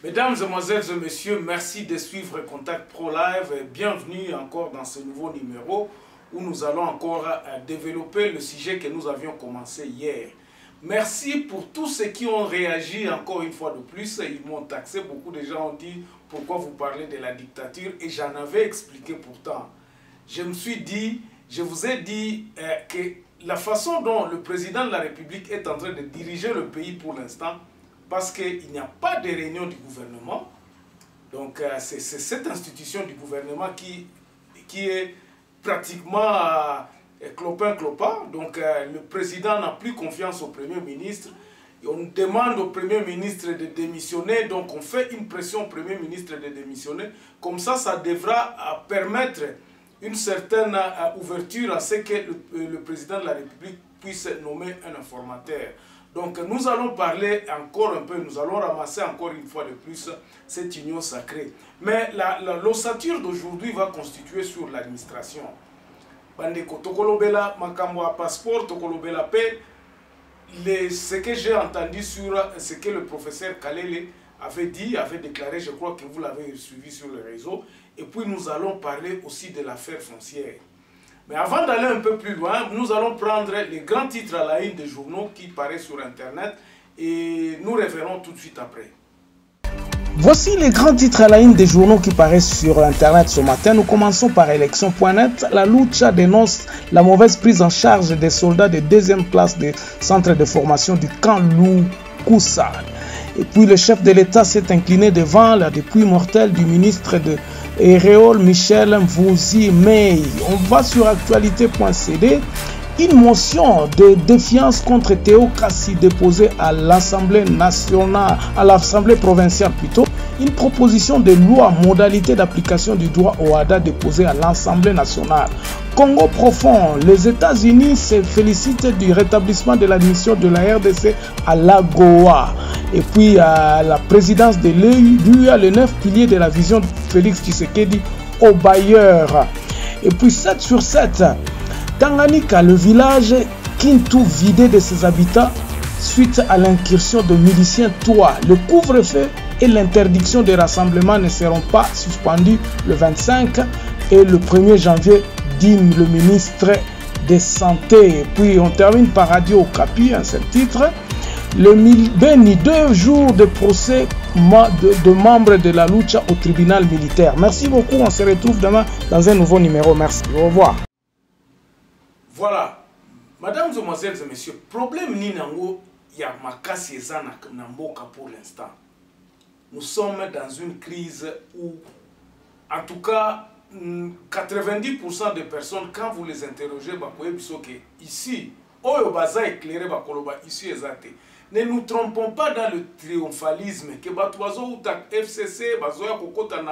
Mesdames, Mesdemoiselles et Messieurs, merci de suivre Contact Pro Live et bienvenue encore dans ce nouveau numéro où nous allons encore développer le sujet que nous avions commencé hier. Merci pour tous ceux qui ont réagi encore une fois de plus. Ils m'ont taxé, beaucoup de gens ont dit pourquoi vous parlez de la dictature et j'en avais expliqué pourtant. Je me suis dit, je vous ai dit que la façon dont le président de la République est en train de diriger le pays pour l'instant, parce qu'il n'y a pas de réunion du gouvernement. Donc c'est cette institution du gouvernement qui est pratiquement clopin-clopin. Donc le président n'a plus confiance au Premier ministre. Et on demande au Premier ministre de démissionner. Donc on fait une pression au Premier ministre de démissionner. Comme ça devra permettre une certaine ouverture à ce que le président de la République puisse nommer un informateur. Donc nous allons parler encore un peu, nous allons ramasser encore une fois de plus cette union sacrée. Mais l'ossature d'aujourd'hui va constituer sur l'administration. Bandeko Tokolobela Makamwa passeport, Tokolobela paix. Ce que j'ai entendu sur ce que le professeur Kalele avait dit, avait déclaré, je crois que vous l'avez suivi sur le réseau. Et puis nous allons parler aussi de l'affaire foncière. Mais avant d'aller un peu plus loin, nous allons prendre les grands titres à la une des journaux qui paraissent sur Internet et nous reverrons tout de suite après. Voici les grands titres à la une des journaux qui paraissent sur Internet ce matin. Nous commençons par élection.net. La Lucha dénonce la mauvaise prise en charge des soldats de deuxième classe des centres de formation du camp Loukoussa. Et puis le chef de l'État s'est incliné devant la dépouille mortelle du ministre de Réol Michel Mvouzi Mey. On va sur actualité.cd. Une motion de défiance contre Théo Kassi déposée à l'Assemblée nationale, à l'Assemblée provinciale plutôt. Une proposition de loi modalité d'application du droit au HADA déposée à l'Assemblée nationale. Congo profond, les États-Unis se félicitent du rétablissement de l'admission de la RDC à l'AGOA. Et puis la présidence de l'UA, le 9 piliers de la vision de Félix Tshisekedi au bailleur. Et puis 7 sur 7, Tanganyika, le village Kintu vidé de ses habitants suite à l'incursion de miliciens Toua. Le couvre-feu et l'interdiction des rassemblements ne seront pas suspendus le 25 et le 1er janvier, dit le ministre des Santé. Et puis on termine par Radio Okapi, un seul titre. Le Beni, 2 jours de procès de membres de la Lucha au tribunal militaire. Merci beaucoup, on se retrouve demain dans un nouveau numéro. Merci, au revoir. Voilà, mesdames, mesdemoiselles et messieurs, problème ni nango ya makasi ezana na mboka pour l'instant. Nous sommes dans une crise où, en tout cas, 90% des personnes, quand vous les interrogez, ici, oyo baza éclairé bakoloba ici ezate. Ne nous trompons pas dans le triomphalisme que batoazo ou ta FCC bazoya kokota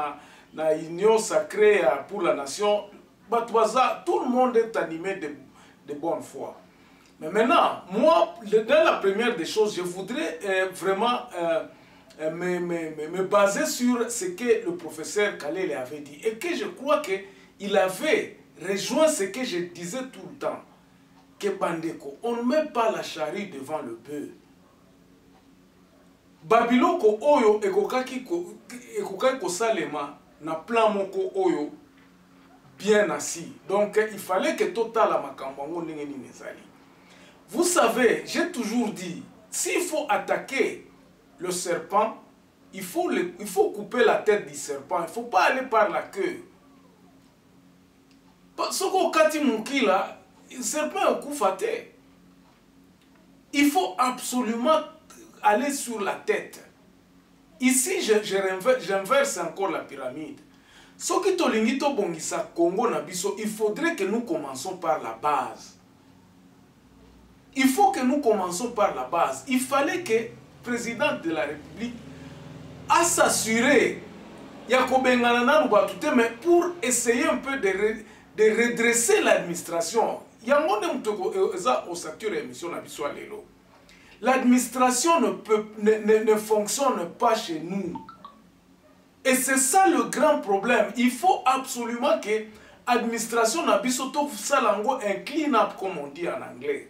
na union sacrée pour la nation. Batoaza, tout le monde est animé de bonne foi. Mais maintenant, moi, dans la première des choses, je voudrais vraiment me baser sur ce que le professeur Kalele avait dit. Et que je crois qu'il avait rejoint ce que je disais tout le temps. Que Bandeko, on ne met pas la charrue devant le bœuf. Babiloko oyo ekokaki kosalema na plan moko oyo bien assis. Donc il fallait que total la makambo ndenge ni nezali. Vous savez, j'ai toujours dit, s'il faut attaquer le serpent, il faut couper la tête du serpent. Il ne faut pas aller par la queue. Parce que kati mukila, le serpent est koufaté. Il faut absolument aller sur la tête. Ici, j'inverse encore la pyramide. Ce qui tolingi to bongisa Congo na biso, il faudrait que nous commençons par la base. Il faut que nous commençons par la base. Il fallait que le président de la République à s'assurer mais pour essayer un peu de redresser l'administration. L'administration ne fonctionne pas chez nous. Et c'est ça le grand problème. Il faut absolument que l'administration un clean-up, comme on dit en anglais.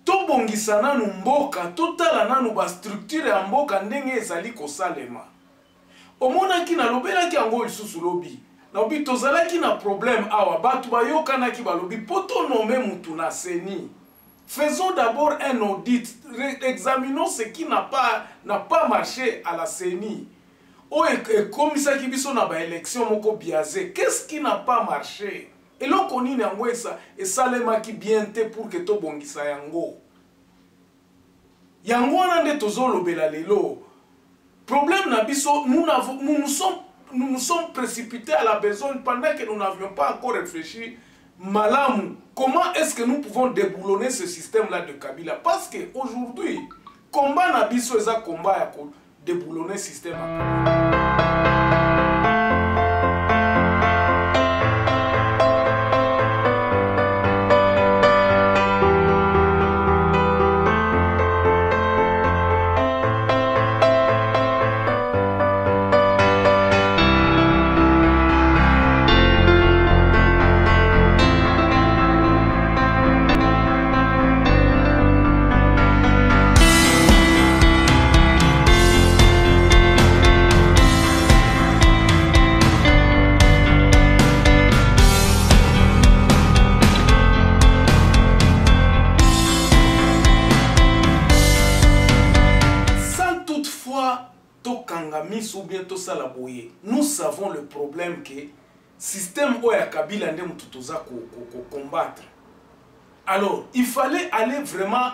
To bongisana nu mboka, totala nanu ba structure ya mboka ndenge ezali kosalema. Omonaki na lobelaki yango lisusu lobi. Na obi tozalaki na problème awa, batu bayokanaki balobi, poto nome mutu na seni. Faisons d'abord un audit, examinons ce qui n'a pas marché à la CENI. O komisaki biso na ba élection moko biaisé, qu'est-ce qui n'a pas marché? Et là, on y a et salema qui bien te pour que to bongisa yango. Yango nande tozolo bela lelo. Problème na biso, nous nous sommes précipités à la besogne pendant que nous n'avions pas encore réfléchi malamu. Comment est-ce que nous pouvons déboulonner ce système-là de Kabila? Parce que aujourd'hui, combat na biso eza combat ya ko déboulonner système. Ou bientôt ça la boye. Nous savons le problème que système oya Kabila ndem tutoza combattre. Alors, il fallait aller vraiment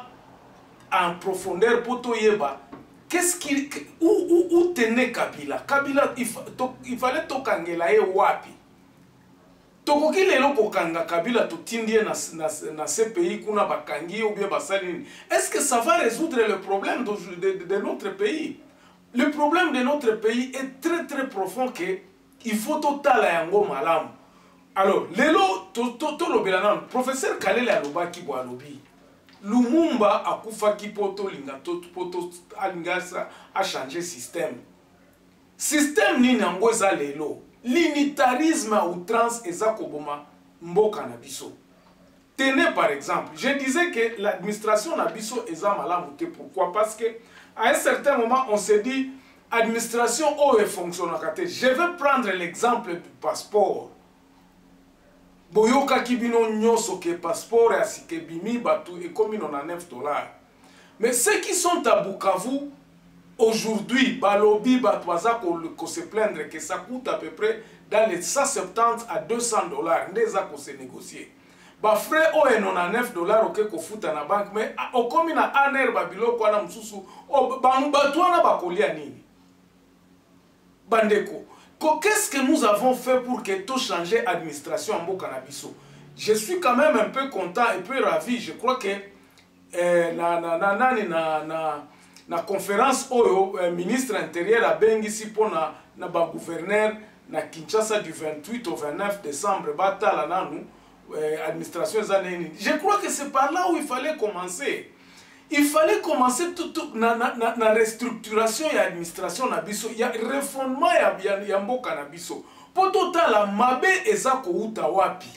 en profondeur pour to yeba. Qu'est-ce qui où tenait Kabila? Kabila il fallait to kangela ye wapi. Tokoki lelo ko kanga Kabila to tindie na ce pays kuna bakangi ou bien basalini. Est-ce que ça va résoudre le problème de notre pays? Le problème de notre pays est très très profond que il faut total yango malam. Alors, lelo to lobelana professeur Kalele alobaki bo alobi. Lumumba akufaki poto linga poto alingasa a changer système. Système ni nango za lelo. L'unitarisme à outrance eza koboma mboka na biso. Tenez par exemple, je disais que l'administration na biso eza malamu te. Pourquoi? Parce que à un certain moment, on s'est dit, administration où fonctionne. Je vais prendre l'exemple du passeport. Boyoka kibino nyoso ke passeport et asike bimi batu et comme on a $9. Mais ceux qui sont à Bukavu, aujourd'hui, balobi batwaza ko se plaindre que ça coûte à peu près dans les 170 à $200. Ndeza ko se négocier. Ba frais o non a $9 ok ko futa na banque mais o komi na aner babilo kwa na msusu o batwana bakolia nini bandeko qu'est-ce que nous avons fait pour que tout changer administration en Mboka na biso? Je suis quand même un peu content et peu ravi. Je crois que na conférence oyo ministre intérieur a bengisi pour na ba gouverneur na Kinshasa du 28 au 29 décembre batala nanu administration. Je crois que c'est par là où il fallait commencer. Il fallait commencer tout na restructuration et administration na biso, ya refondement ya mboka na biso. Po total la mabe eza ko uta wapi?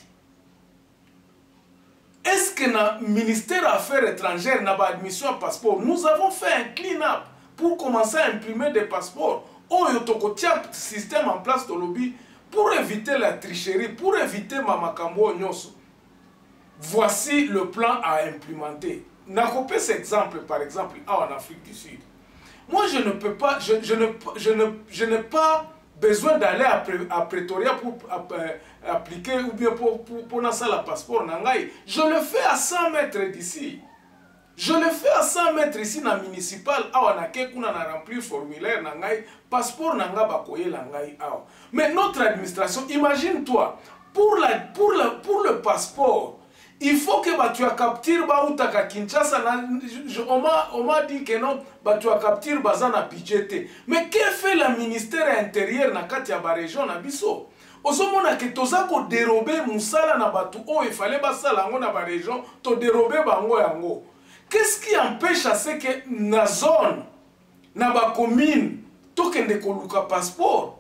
Est-ce que na ministère Affaires étrangères na ba admission à passeport, nous avons fait un clean-up pour commencer à imprimer des passeports. Oyo toko tia système en place de lobby pour éviter la tricherie, pour éviter mamakambo nyoso. Voici le plan à implémenter. Nakopé cet exemple, par exemple, en Afrique du Sud. Moi, je ne peux pas, je n'ai pas besoin d'aller à Pretoria pour appliquer ou bien pour lancer le passeport nangai. Je le fais à 100 mètres d'ici. Je le fais à 100 mètres ici dans le municipal. On a rempli le formulaire nangai, passeport nanga bakoye nangai. Mais notre administration, imagine-toi, pour le passeport, il faut que tu captures Bautaka Kinshasa. On m'a dit que non, tu captures Bazana budgété. Mais que fait le ministère intérieur na kati ya ba région na biso? Ozomona ke tozako dérober musala na batu o il fallait basala ngo na ba région to dérober bango yango. Qu'est-ce qui empêche à ce que na zone na ba commune to kende koluka passeport?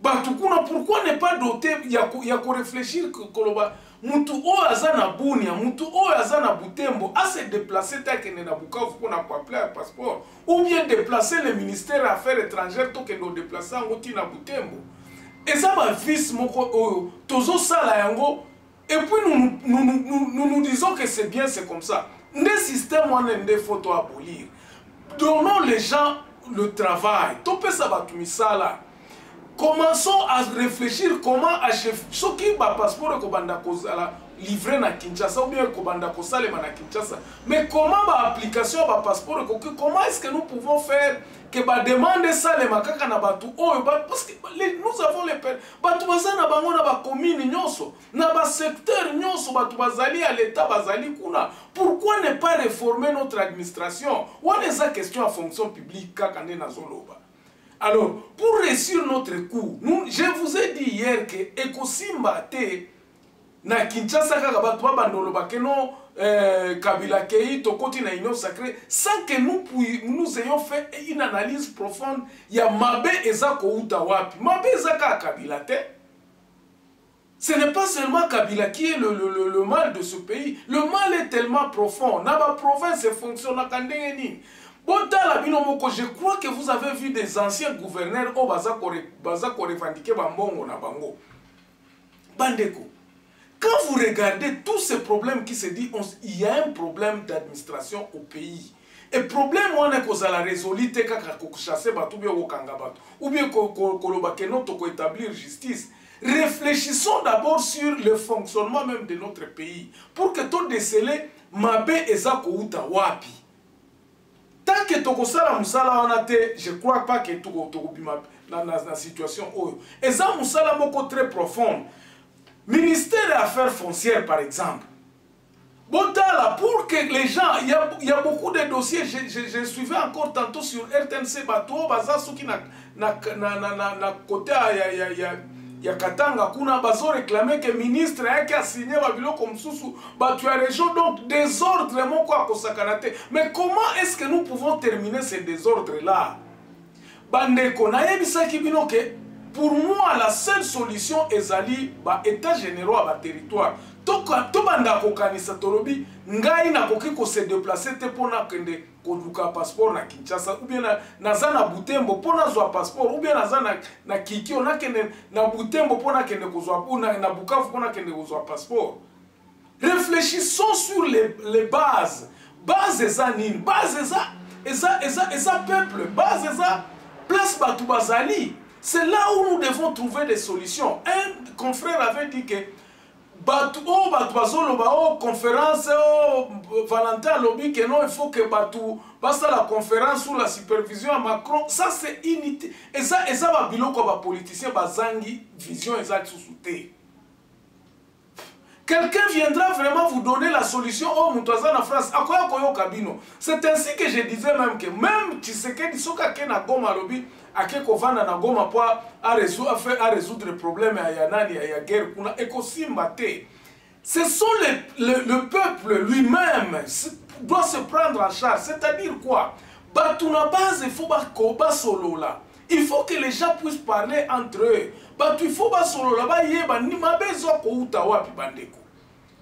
Batu kuna pourquoi ne pas doter ya ko réfléchir koloba mutu o azana bunia mutu o azana butembo a se déplacer ta kende na Bukavu pour na appeler un passeport ou bien déplacer le ministère des Affaires étrangères to kende déplacer ngoti na butembo. Et ça va vice moko tozo sala yango et puis nous disons que c'est bien, c'est comme ça. Les systèmes on a des photos à abolir. Donnons les gens le travail. Topé ça va tout sala. Commençons à réfléchir comment acheter ce qui va passeport ko banda ko livrer na Kinshasa ou bien ko banda ko salema na Kinshasa. Mais comment ba application ba passeport comment est-ce que nous pouvons faire que ba demande salema kaka na batu oyo parce que nous avons les batu bazana bango na ba commune nyonso na ba secteur nyonso batu bazali à l'état bazali kuna. Pourquoi ne pas réformer notre administration? Ou est la question à fonction publique kaka na zoloba. Alors, pour réussir notre coup, je vous ai dit hier que Ekosimba te na Kinshasa kaka batu bandolo bakeno Kabila Kei tokoti na union sacrée sans que nous ayons fait une analyse profonde ya mabe ezako uta wapi. Mabe ezaka Kabila te. Ce n'est pas seulement Kabila qui est le mal de ce pays. Le mal est tellement profond. Naba province fonctionne à Kandengeni. Je crois que vous avez vu des anciens gouverneurs au Bazako revendiquer Bambongo na Bango. Bandeko, quand vous regardez tous ces problèmes qui se disent, il y a un problème d'administration au pays. Et le problème, on est qu'on a la résolution quand chasser ou bien ou bien qu'on établir justice. Réfléchissons d'abord sur le fonctionnement même de notre pays pour que tout déceler mabe ezako uta wapi. Tant que tokosala musala wana te, je crois pas que tokobima na situation oyo. Eza musala moko très profonde. Ministère des Affaires foncières par exemple. Botala pour que les gens, il y a beaucoup de dossiers, je suivais encore tantôt sur RTNC bateau baza soki na côté ya Katanga kuna bazo réclamer que ministre yake a signé babiloko msusu batu ya région donc désordre moko akosakanate. Mais comment est-ce que nous pouvons terminer ces désordres là? Bandeko na yebisaki bino que pour moi la seule solution ezali ba état généraux à ba territoire. To banda ko kanisa tolobi ngai na koki ko se déplacer te pona kende ko duka passeport na Kinshasa ou bien na zana Butembo pona zwa passeport ou bien na zana na Kikio na kende na Butembo pona kende ko zwa na Bukavu pona kende ko zwa passeport. Réfléchissons sur les bases. Base eza nini? Base eza peuple, base eza place batu bazali. C'est là où nous devons trouver des solutions. Un confrère avait dit que Batu conférence Valentin lobby que non il faut que Batu passe la conférence sous la supervision à Macron. Ça c'est unité. Et ça va biloko ba politicien bazangi vision exacte sous souté. Quelqu'un viendra vraiment vous donner la solution au Moutouazan en France. C'est ainsi que je disais même que même Tshisekedi soka ke na Goma lobby ake kovanda na Goma pour à résoudre le problème à Yanani à guerre kuna ekosimba te. Ce sont le peuple lui-même doit se prendre en charge. C'est-à-dire quoi? Batuna base il faut ba solo là. Il faut que les gens puissent parler entre eux. Il faut ba solo là ba yeba ni mabezo ko uta wapi bandeko.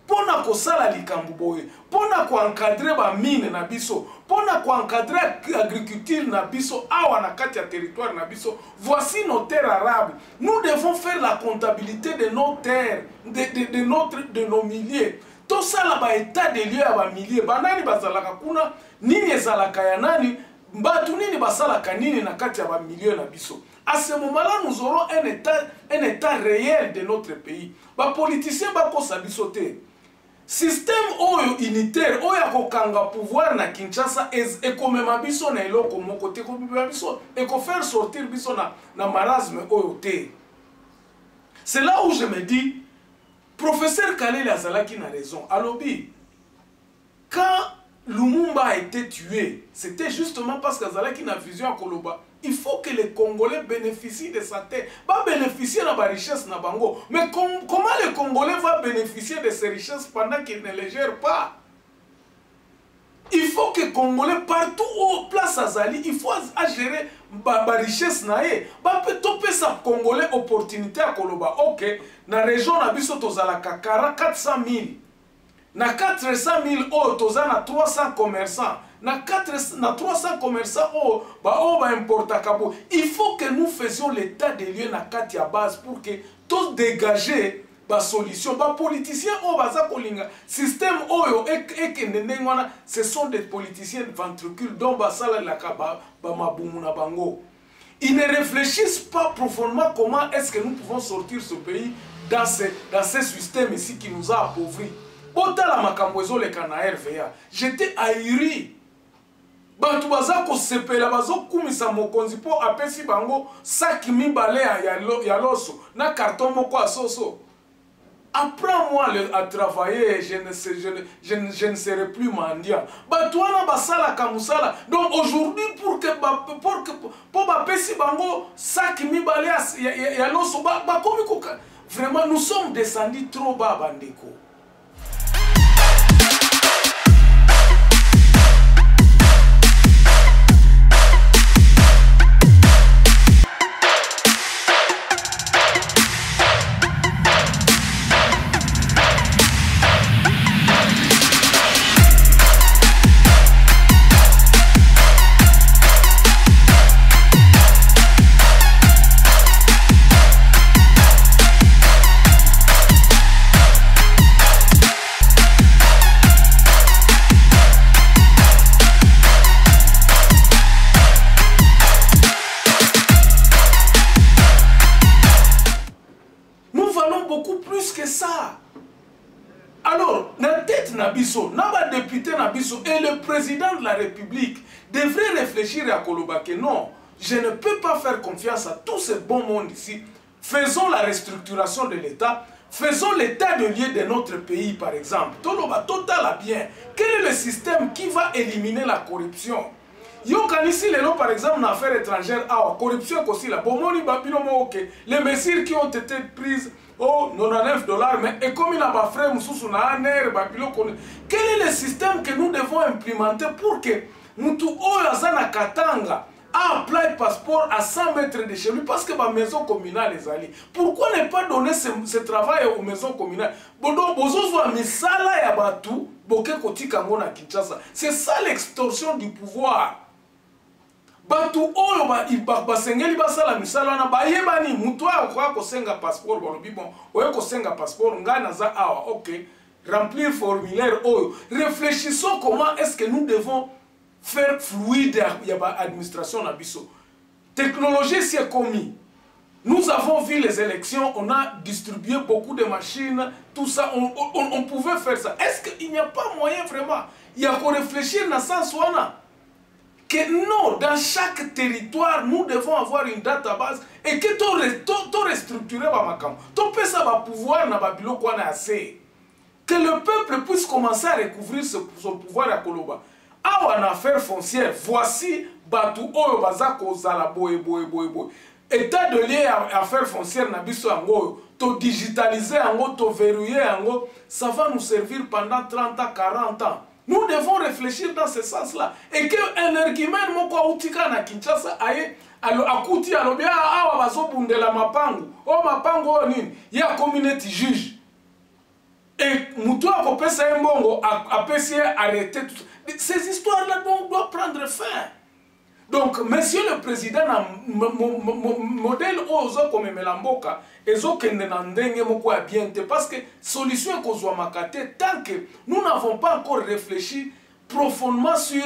Pona ko sala likambu boye, pona ko encadrer ba mine na biso, pona ko encadrer agriculture na biso awa na kati ya territoire na biso. Voici nos terres arables. Nous devons faire la comptabilité de nos terres, de nos milliers. Tout ça là ba état de lieu ba milliers. Banani bazalaka kuna nini ezalaka ya nani? Batu nini basalaka nini na kati ya ba milliers na biso. À ce moment-là, nous aurons un état réel de notre pays. Les politiciens vont s'abisoter. Système oyo unitaire, oyo kokanga pouvoir na Kinshasa et comme ma biso na eloko mon côté comme biso et ko faire sortir biso na marasme oyo te. C'est là où je me dis Professeur Kalele Azalaki n'a raison. Alobi, quand Lumumba a été tué, c'était justement parce qu'Azalaki n'a vision à Koloba. Il faut que les Congolais bénéficient de sa terre. Pas bénéficier de la richesse na bango. Mais comment les Congolais vont bénéficier de ces richesses pendant qu'ils ne les gèrent pas? Il faut que les Congolais, partout où place Azali, il faut gérer la richesse nae. Ba peut topé sa Congolais opportunité à Koloba. Ok, na région na biso tozalaka 400 000. Na 400 000 toza na 300 commerçants. Na 300 commerçants importa kabo. Il faut que nous faisions l'état des lieux na katia base pour que tous dégager ba solution, ba politiciens baza kolinga système oyo ekendengwana, ce sont des politiciens ventricules dont basala la kaba ba mabumu na bango. Ils ne réfléchissent pas profondément comment est-ce que nous pouvons sortir ce pays dans ce système ici qui nous a appauvris. Otala makambo le kana RVA, j'étais ahuri. Bantu baza ko sepela bazo kumisa mokonzi po apesi bango saki mibale ya loso na carton moko asoso. Apprends-moi à travailler, je ne serai plus mendiant. Batouana basala kamusala. Donc aujourd'hui, pour bapesi bango saki mibale ya loso, vraiment nous sommes descendus trop bas, bandeko. Et le président de la République devrait réfléchir à Koloba que non, je ne peux pas faire confiance à tout ce bon monde ici. Faisons la restructuration de l'État, faisons l'état de lieu de notre pays par exemple. Toloba total à bien. Quel est le système qui va éliminer la corruption? Yo kanisi lelo par exemple en affaires étrangères, corruption aussi la bomoni babilomo ok. Les mesures qui ont été prises oh, $99, mais et comme il a pas frère Moussou na aner babilo connaît. Quel est le système que nous devons implémenter pour que Moutou Oyazana Katanga a appelé passeport à 100 mètres de chez lui parce que ma maison communale est allée. Pourquoi ne pas donner ce travail aux maisons communales? C'est ça l'extorsion du pouvoir. Batu oyo basengeli basala misala na bayebani mutu akwa kosenga passeport balobi bon oyo kosenga passeport ngana za awa OK remplir formulaire oyo. Réfléchissons comment est-ce que nous devons faire fluide l'administration na biso. Technologie s'est commis. Nous avons vu les élections, on a distribué beaucoup de machines, tout ça, on pouvait faire ça. Est-ce qu'il n'y a pas moyen vraiment? Il y a qu'à réfléchir dans ce sens que non, dans chaque territoire, nous devons avoir une database et que tout restructurer tout peut ça va pouvoir na babilo kwa na assez. Que le peuple puisse commencer à recouvrir son pouvoir à Koloba. Ah, en affaires foncières, voici Batu Oyo Bazako Zala boy. État de lieu à affaires foncières na biso ango, to digitaliser ango, to verrouiller ango, ça va nous servir pendant 30 ans, 40 ans. Nous devons réfléchir dans ce sens-là. Et que un argument moko utika na Kinshasa aye akuti alobia awa bazobundela mapangu. O mapangu o nini? Ya community juge. Et mutu akopesa mbongo apesi arrêter tout. Ces histoires-là doivent prendre fin. Donc, monsieur le président, modèle ozo comme Melamboka, ezo kende na ndenge moko ya bien te parce que solution kozwa makate tant que nous n'avons pas encore réfléchi profondément sur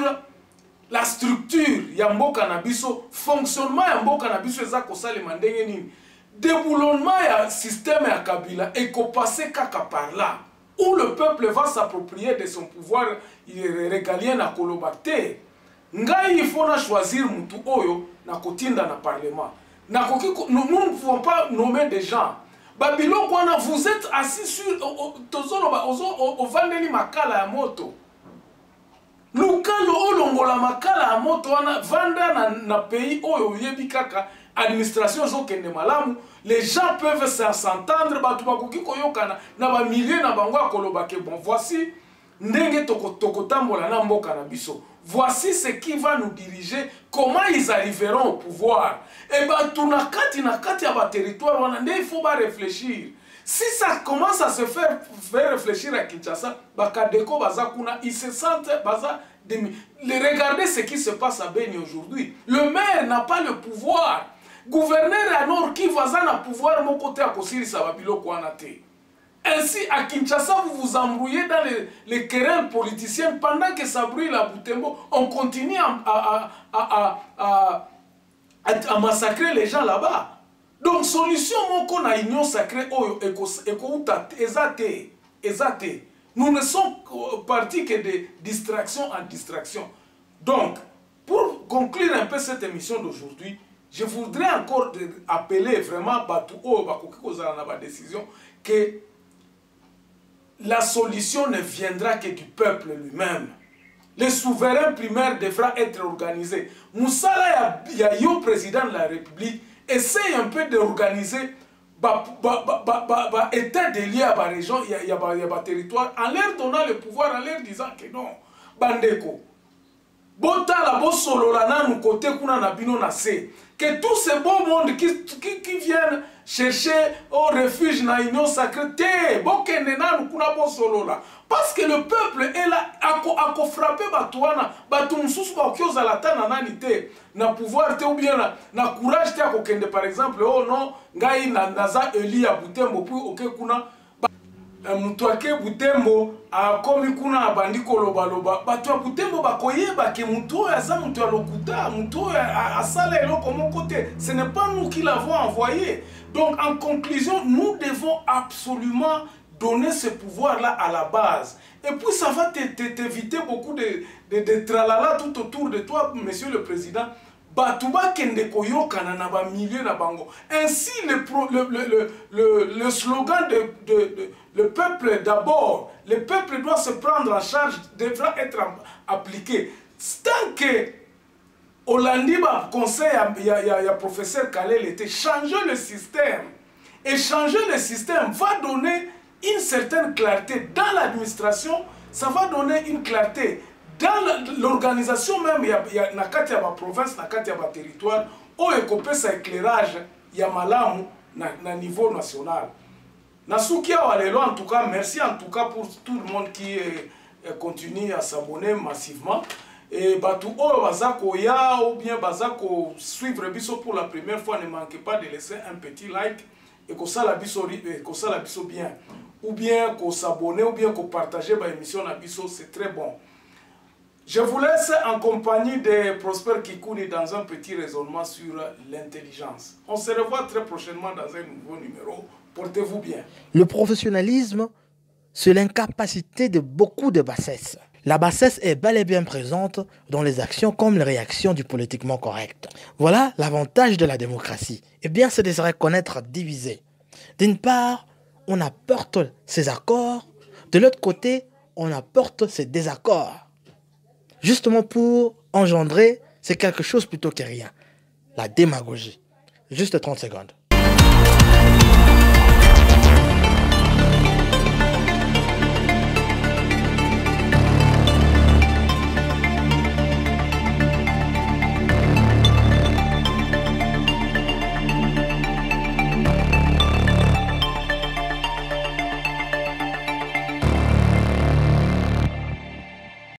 la structure ya mboka na biso, fonctionnement ya mboka na biso eza kosalema ndenge nini. Déboulonnement ya système ya Kabila et ko passer kaka par là où le peuple va s'approprier de son pouvoir régalien na Koloba te. Ngai il faut choisir mutu oyo na kotinda na parlement. Nous ne pouvons pas nommer des gens. Babiloko wana, vous êtes assis sur au vandeli makala ya moto. Lukalo olongola makala ya moto wana vanda na pays oyo yebi kaka administration zokende malamu, les gens peuvent s'entendre, batu bakoki koyokana na ba milliers na bango akoloba ke bon voici ndenge tokotambola na mboka na biso. Voici ce qui va nous diriger, comment ils arriveront au pouvoir. Et batu na kati ya ba territoire wana il faut pas réfléchir. Si ça commence à se faire réfléchir à Kinshasa, Bakadeko Bazakuna, ils se sentent regardez ce qui se passe à Beni aujourd'hui. Le maire n'a pas le pouvoir. Gouverneur à Nord qui va à pouvoir mon côté à Kosiri Sababilo Kouanate. Ainsi, à Kinshasa, vous vous embrouillez dans les querelles politiciennes pendant que ça brûle à Butembo. On continue à massacrer les gens là-bas. Donc, solution, mon qu'on a union sacrée, ezate. Nous ne sommes partis que de distraction en distraction. Donc, pour conclure un peu cette émission d'aujourd'hui, je voudrais encore appeler vraiment Batou ma décision que la solution ne viendra que du peuple lui-même. Le souverain primaire devra être organisé. Moussala Yayo, président de la République, essaye un peu d'organiser état des lieux à la région, il y a territoire, en leur donnant le pouvoir, en leur disant que non, Bandeko, Botala, Bosolola, Nanou, côté Kuna Nabino Nase, que tous ces beaux mondes qui viennent chercher au refuge dans l'union sacrée, parce que le peuple est là, à frappé Batouana, Batoumsous, Bakiozalata, Nananité, na pouvoir, ou bien na courage, par exemple, oh non, Gaï, Naza, Eli, Aboutembo, puis, ok, Kuna. Mutwake Butembo akomi kuna abandi koloba loba batu Butembo bakoyeba ke mutu aza mutu alokuta mutu asala eloko mon côté. Ce n'est pas nous qui l'avons envoyé. Donc en conclusion, nous devons absolument donner ce pouvoir là à la base. Et puis ça va t'éviter beaucoup de tralala tout autour de toi, monsieur le président. Batuba kende koyokana na ba milieu na bango. Ainsi le slogan le peuple d'abord, le peuple doit se prendre en charge, devra être appliqué. Tant que Hollandi ba conseil ya professeur Kalel était changer le système. Et changer le système va donner une certaine clarté dans l'administration, ça va donner une clarté dans l'organisation même, il y a ma province, ma territoire, où il y a un éclairage, il y a malamu na niveau national. Nasukia Walelo, en tout cas, merci en tout cas pour tout le monde qui continue à s'abonner massivement. Et Batou O Bazako Ya ou bien Bazako suivre Bisso pour la première fois, ne manquez pas de laisser un petit like et que ça la Bisso bien. Ou bien qu'on s'abonne, ou bien qu'on partage l'émission na Bisso, c'est très bon. Je vous laisse en compagnie de Prosper Kikouni dans un petit raisonnement sur l'intelligence. On se revoit très prochainement dans un nouveau numéro. Portez-vous bien. Le professionnalisme, c'est l'incapacité de beaucoup de bassesse. La bassesse est bel et bien présente dans les actions comme les réactions du politiquement correct. Voilà l'avantage de la démocratie. Eh bien, c'est de se reconnaître divisé. D'une part, on apporte ses accords. De l'autre côté, on apporte ses désaccords. Justement pour engendrer, c'est quelque chose plutôt que rien. La démagogie. Juste 30 secondes.